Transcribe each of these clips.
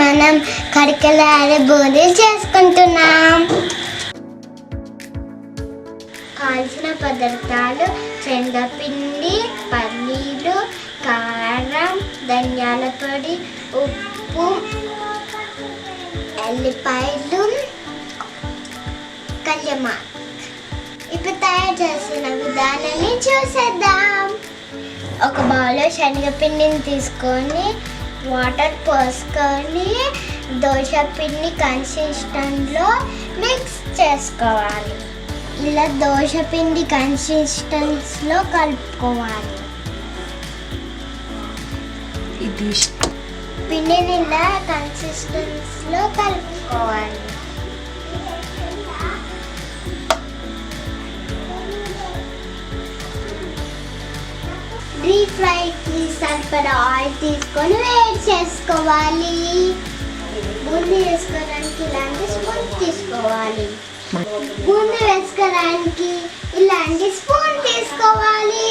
మనం కరికలాడే బూందీలు చేసుకుంటున్నాం. కావాల్సిన పదార్థాలు శనగపిండి, పల్లీలు, కారం, ధనియాల పొడి, ఉప్పు, ఎల్లిపాయలు, కళ్యమాకు. ఇప్పుడు తయారు చేసిన విధానాన్ని చూసేద్దాం. ఒక బౌల్లో శనగపిండిని తీసుకొని వాటర్ పోసుకొని దోశ పిండి కన్సిస్టెంట్లో మిక్స్ చేసుకోవాలి. ఇలా దోశ పిండి కన్సిస్టెన్సీలో కలుపుకోవాలి. పిండిని ఇలా కన్సిస్టెన్సీలో కలుపుకోవాలి. డీప్ ఫ్రైకి సరిపడా ఆయిల్ తీసుకొని వేడి చేసుకోవాలి. బూందీ వేసుకోవడానికి ఇలాంటి స్పూన్ తీసుకోవాలి. బూందీ వేసుకోవడానికి ఇలాంటి స్పూన్ తీసుకోవాలి.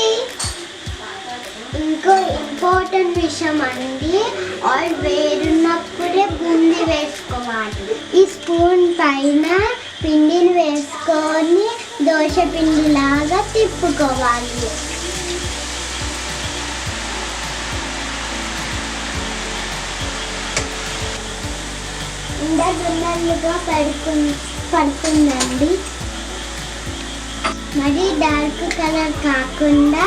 ఇంకో ఇంపార్టెంట్ విషయం అండి, ఆయిల్ వేడున్నప్పుడే బూందీ వేసుకోవాలి. ఈ స్పూన్ పైన పిండిని వేసుకొని దోశ పిండిలాగా తిప్పుకోవాలి. ఉండలుగా పడుతుందండి. మరి డార్క్ కలర్ కాకుండా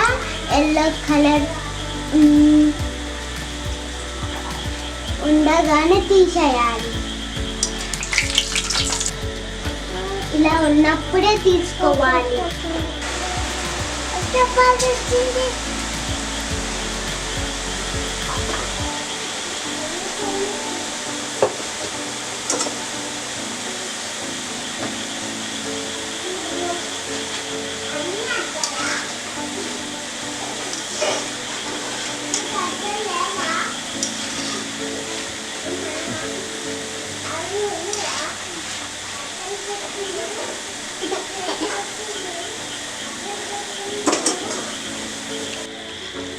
ఎల్లో కలర్ ఉండగానే తీసేయాలి. ఇలా ఉన్నప్పుడే తీసుకోవాలి.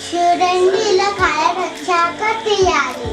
చూడండి, ఇలా కలర్ వచ్చాక తీయాలి.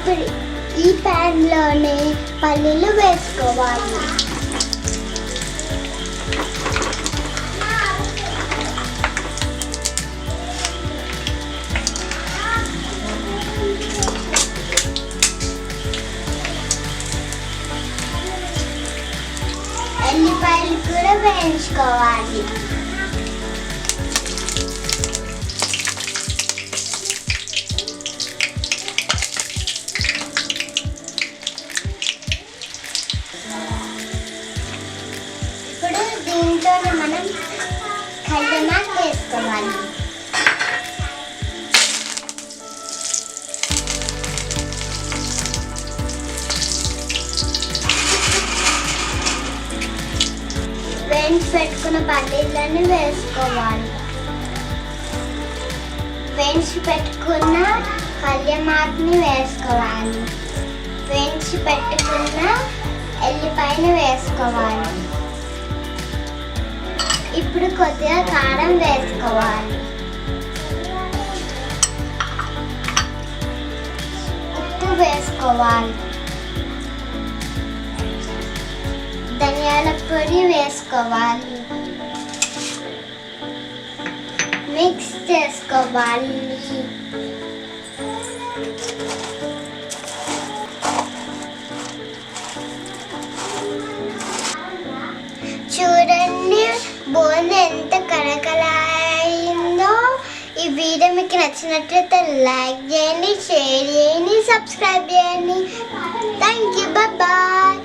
ఇప్పుడు ఈ ప్యాన్లోనే పల్లీలు వేసుకోవాలి. ఎల్లిపాయలు కూడా వేయించుకోవాలి. ఇప్పుడు దీంతో మనం కల్యమాక్ వేసుకోవాలి. వేయించి పెట్టుకున్న పల్లీలను వేసుకోవాలి. వేయించి పెట్టుకున్న కల్యమాక్ని వేసుకోవాలి. వేయించి పెట్టుకున్న ఎల్లిపాయను వేసుకోవాలి. ఇప్పుడు కొద్దిగా కారం వేసుకోవాలి. ఉప్పు వేసుకోవాలి. ధనియాల పొడి వేసుకోవాలి. మిక్స్ చేసుకోవాలి. చూడండి బూందీ ఎంత కరకలాయిందో. ఈ వీడియో మీకు నచ్చినట్లయితే లైక్ చేయండి, షేర్ చేయండి, సబ్స్క్రైబ్ చేయండి. Thank you, bye.